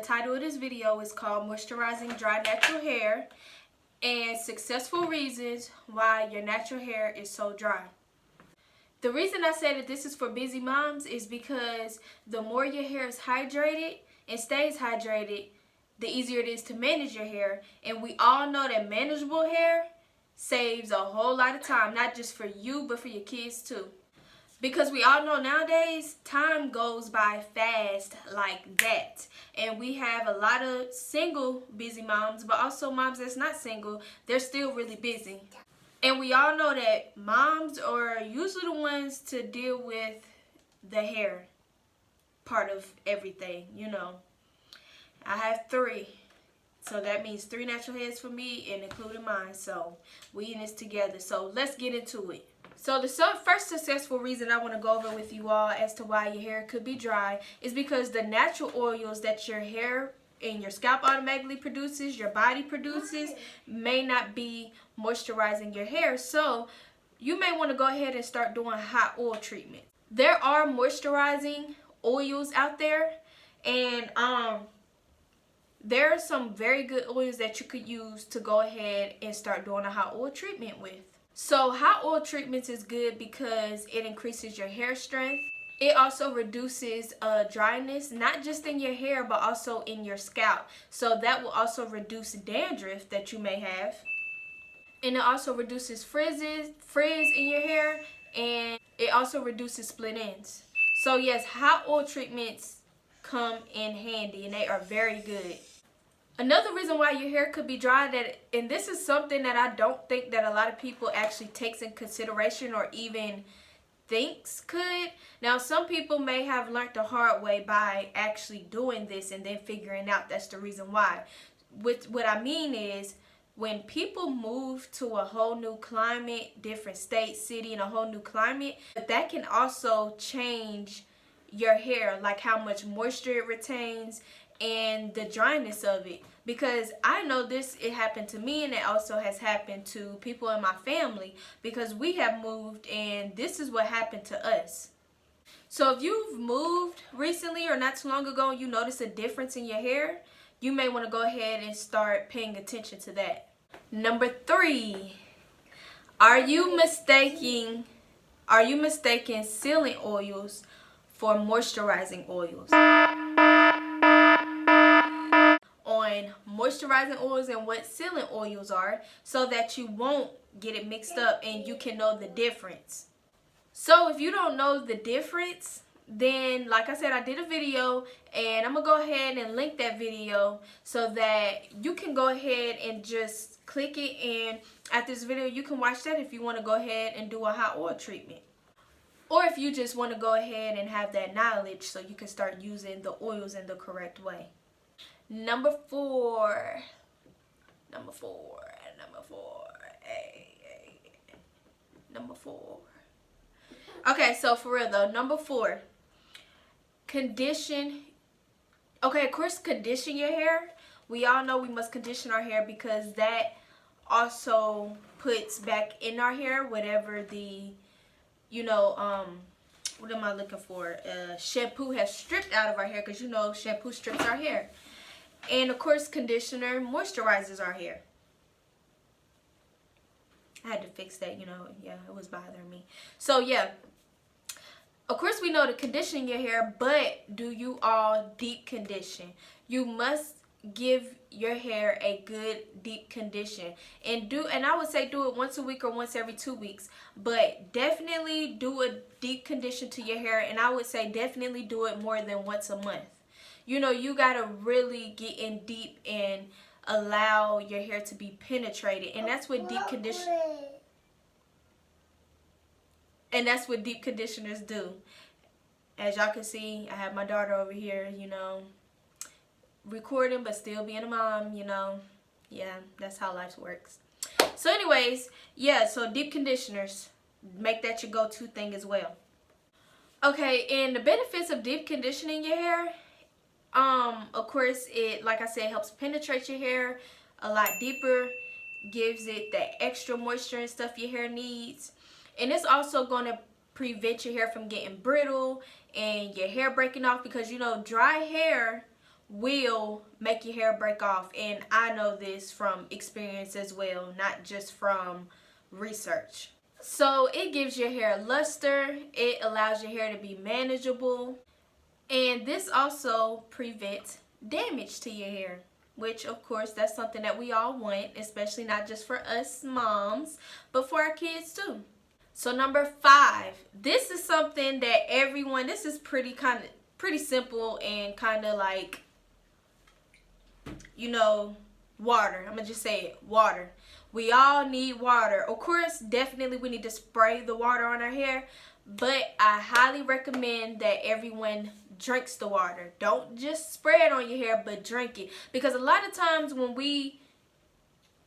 title of this video is called Moisturizing Dry Natural Hair and Successful Reasons Why Your Natural Hair is So Dry. The reason I say that this is for busy moms is because the more your hair is hydrated and stays hydrated, the easier it is to manage your hair. And we all know that manageable hair saves a whole lot of time, not just for you, but for your kids too. Because we all know nowadays, time goes by fast like that. And we have a lot of single busy moms, but also moms that's not single, they're still really busy. And we all know that moms are usually the ones to deal with the hair part of everything, you know. I have 3. So that means 3 natural hairs for me and including mine. So we in this together. So let's get into it. So the first successful reason I want to go over with you all as to why your hair could be dry is because the natural oils that your hair and your scalp automatically produces, your body produces, may not be moisturizing your hair. So you may want to go ahead and start doing hot oil treatment. There are moisturizing oils out there, and there are some very good oils that you could use to go ahead and start doing a hot oil treatment with. So hot oil treatments is good because it increases your hair strength. It also reduces dryness, not just in your hair, but also in your scalp. So that will also reduce dandruff that you may have. And it also reduces frizz in your hair, and it also reduces split ends. So yes, hot oil treatments come in handy and they are very good. Another reason why your hair could be dry, and this is something that I don't think that a lot of people actually takes in consideration or even thinks could. Now, some people may have learned the hard way by actually doing this and then figuring out that's the reason why. What I mean is, when people move to a whole new climate, different state, city, and a whole new climate, that can also change your hair, like how much moisture it retains and the dryness of it. Because I know it happened to me, and it also has happened to people in my family, because we have moved and this is what happened to us. So if you've moved recently or not too long ago and you notice a difference in your hair, you may want to go ahead and start paying attention to that. Number 3, are you mistaking sealing oils for moisturizing oils? On moisturizing oils and what sealing oils are, so that you won't get it mixed up and you can know the difference. So if you don't know the difference, then like I said, I did a video and I'm gonna go ahead and link that video so that you can go ahead and just click it, and after this video you can watch that if you want to go ahead and do a hot oil treatment, or if you just want to go ahead and have that knowledge so you can start using the oils in the correct way. Number 4. Okay, so for real though, number 4, condition. Okay, of course, condition your hair. We all know we must condition our hair because that also puts back in our hair whatever the, what am I looking for? Shampoo has stripped out of our hair, because you know shampoo strips our hair. And of course, conditioner moisturizes our hair. I had to fix that, yeah, it was bothering me. So yeah, of course we know to condition your hair, but do you all deep condition? You must give your hair a good deep condition, and I would say do it once a week or once every 2 weeks, but definitely do a deep condition to your hair, and I would say definitely do it more than once a month. You gotta really get in deep and allow your hair to be penetrated, and that's what deep conditioners do. As y'all can see, I have my daughter over here, recording but still being a mom, yeah, that's how life works. So anyways, yeah, so deep conditioners, make that your go-to thing as well. Okay, and the benefits of deep conditioning your hair, of course, it, like I said, helps penetrate your hair a lot deeper, gives it that extra moisture and stuff your hair needs, and it's also going to prevent your hair from getting brittle and your hair breaking off, because dry hair will make your hair break off. And I know this from experience as well, not just from research. So it gives your hair luster, it allows your hair to be manageable, and this also prevents damage to your hair, which of course that's something that we all want, especially not just for us moms, but for our kids too. So number 5, this is something that everyone, this is pretty simple and kind of like, you know, water. I'm gonna just say it, water. We all need water. Of course, definitely we need to spray the water on our hair, but I highly recommend that everyone drinks the water. Don't just spray it on your hair, but drink it. Because a lot of times when we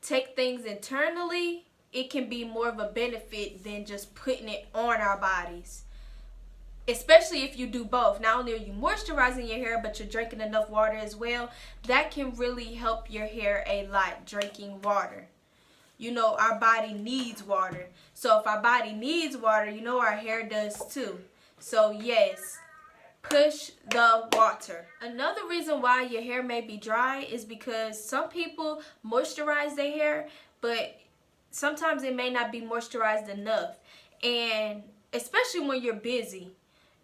take things internally, it can be more of a benefit than just putting it on our bodies. Especially if you do both. Not only are you moisturizing your hair, but you're drinking enough water as well. That can really help your hair a lot, drinking water. You know, our body needs water. So if our body needs water, you know our hair does too. So yes, push the water. Another reason why your hair may be dry is because some people moisturize their hair, but sometimes it may not be moisturized enough. And especially when you're busy,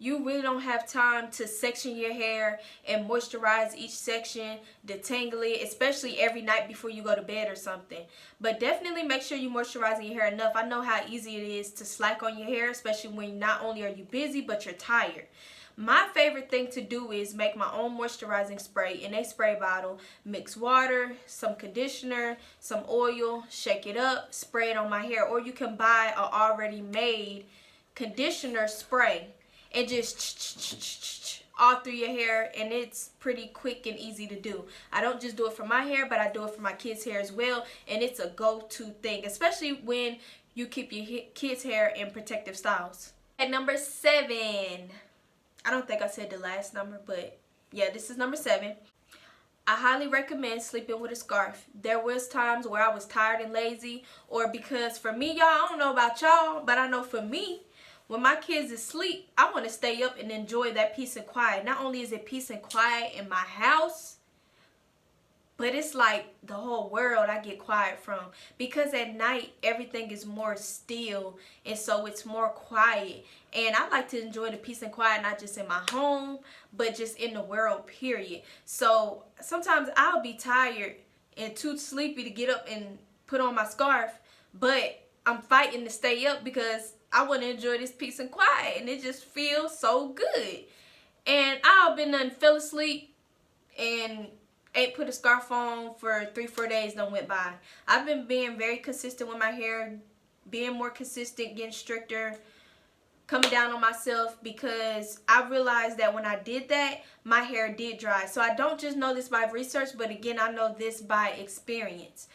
you really don't have time to section your hair and moisturize each section, detangle it, especially every night before you go to bed or something. But definitely make sure you're moisturizing your hair enough. I know how easy it is to slack on your hair, especially when not only are you busy, but you're tired. My favorite thing to do is make my own moisturizing spray in a spray bottle, mix water, some conditioner, some oil, shake it up, spray it on my hair. Or you can buy an already made conditioner spray and just all through your hair, and it's pretty quick and easy to do. I don't just do it for my hair, but I do it for my kids' hair as well, and it's a go-to thing, especially when you keep your kids' hair in protective styles. At number 7, I don't think I said the last number, but yeah, this is number 7. I highly recommend sleeping with a scarf. There was times where I was tired and lazy, or because for me, y'all, I don't know about y'all, but I know for me, when my kids is asleep, I want to stay up and enjoy that peace and quiet. Not only is it peace and quiet in my house, but it's like the whole world I get quiet from. Because at night, everything is more still, and so it's more quiet. And I like to enjoy the peace and quiet, not just in my home, but just in the world, period. So sometimes I'll be tired and too sleepy to get up and put on my scarf, but I'm fighting to stay up because I want to enjoy this peace and quiet, and it just feels so good. And I've been done fell asleep and ain't put a scarf on for 3-4 days done went by. I've been being very consistent with my hair, being more consistent, getting stricter, coming down on myself, because I realized that when I did that, my hair did dry. So I don't just know this by research, but again, I know this by experience.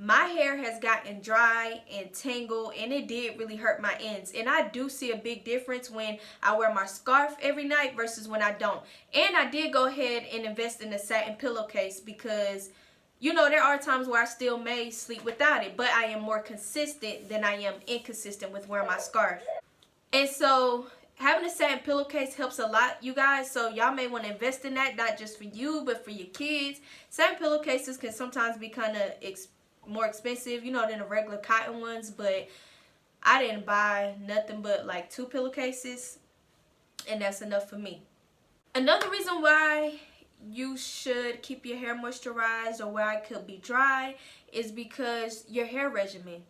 My hair has gotten dry and tangled, and it did really hurt my ends. And I do see a big difference when I wear my scarf every night versus when I don't. And I did go ahead and invest in a satin pillowcase because, you know, there are times where I still may sleep without it, but I am more consistent than I am inconsistent with wearing my scarf. And so having a satin pillowcase helps a lot, you guys. So y'all may want to invest in that, not just for you, but for your kids. Satin pillowcases can sometimes be kind of more expensive, you know, than the regular cotton ones, but I didn't buy nothing but like 2 pillowcases, and that's enough for me. Another reason why you should keep your hair moisturized or why it could be dry is because your hair regimen.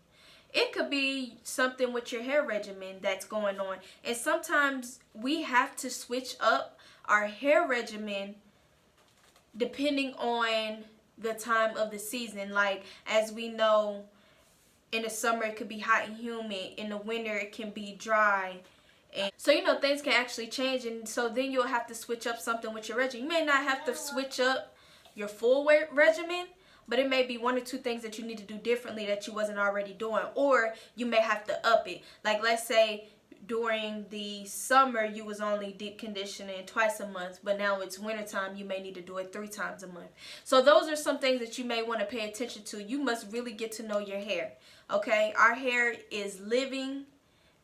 It could be something with your hair regimen that's going on, and sometimes we have to switch up our hair regimen depending on the time of the season. Like, as we know, in the summer it could be hot and humid, in the winter it can be dry, and so, you know, things can actually change, and so then you'll have to switch up something with your regimen. You may not have to switch up your full regimen, but it may be 1 or 2 things that you need to do differently that you wasn't already doing, or you may have to up it. Like, let's say during the summer you was only deep conditioning twice a month, but now it's wintertime, you may need to do it 3 times a month. So those are some things that you may want to pay attention to. You must really get to know your hair, okay? Our hair is living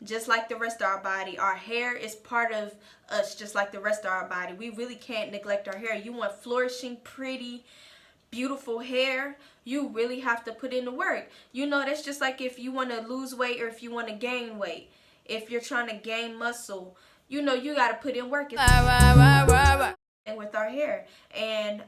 just like the rest of our body. Our hair is part of us just like the rest of our body. We really can't neglect our hair. You want flourishing, pretty, beautiful hair, you really have to put in the work. You know, that's just like if you want to lose weight or if you want to gain weight. If you're trying to gain muscle, you know, you got to put in work. And with our hair. And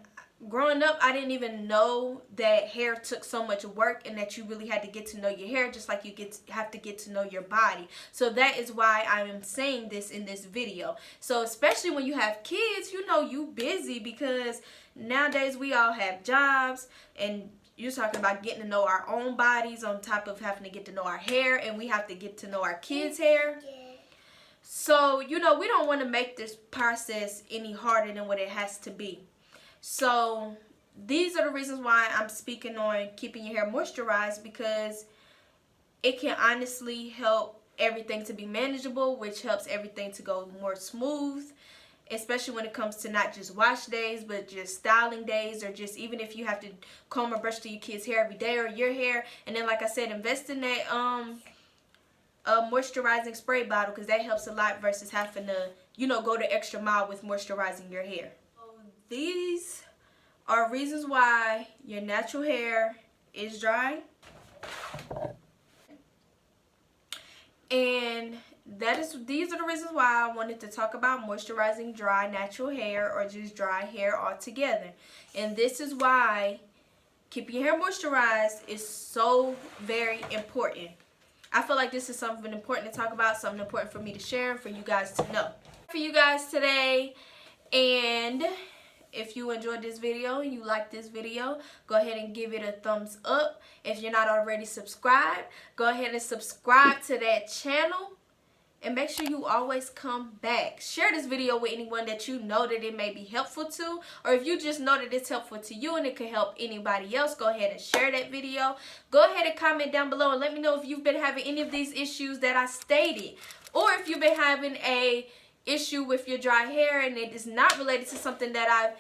growing up, I didn't even know that hair took so much work and that you really had to get to know your hair just like you have to get to know your body. So that is why I am saying this in this video. So especially when you have kids, you know you busy because nowadays we all have jobs, and you're talking about getting to know our own bodies on top of having to get to know our hair, and we have to get to know our kids' hair. So, you know, we don't want to make this process any harder than what it has to be. So, these are the reasons why I'm speaking on keeping your hair moisturized, because it can honestly help everything to be manageable, which helps everything to go more smooth, especially when it comes to not just wash days, but just styling days, or just even if you have to comb or brush through your kids' hair every day or your hair. And then, like I said, invest in that a moisturizing spray bottle, because that helps a lot versus having to, you know, go the extra mile with moisturizing your hair. So these are reasons why your natural hair is dry, and these are the reasons why I wanted to talk about moisturizing dry natural hair, or just dry hair altogether. And this is why keeping your hair moisturized is so very important. I feel like this is something important to talk about, something important for me to share and for you guys to know. For you guys today, and if you enjoyed this video and you like this video, go ahead and give it a thumbs up. If you're not already subscribed, go ahead and subscribe to that channel. And make sure you always come back. Share this video with anyone that you know that it may be helpful to. Or if you just know that it's helpful to you and it could help anybody else, go ahead and share that video. Go ahead and comment down below and let me know if you've been having any of these issues that I stated. Or if you've been having a issue with your dry hair and it is not related to something that I've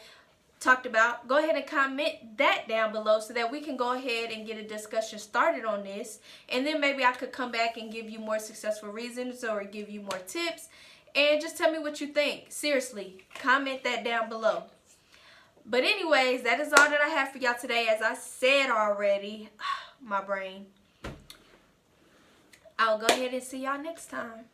talked about, go ahead and comment that down below so that we can go ahead and get a discussion started on this. And then maybe I could come back and give you more successful reasons or give you more tips, and just tell me what you think. Seriously, comment that down below. But anyways, that is all that I have for y'all today. As I said already, my brain, I'll go ahead and see y'all next time.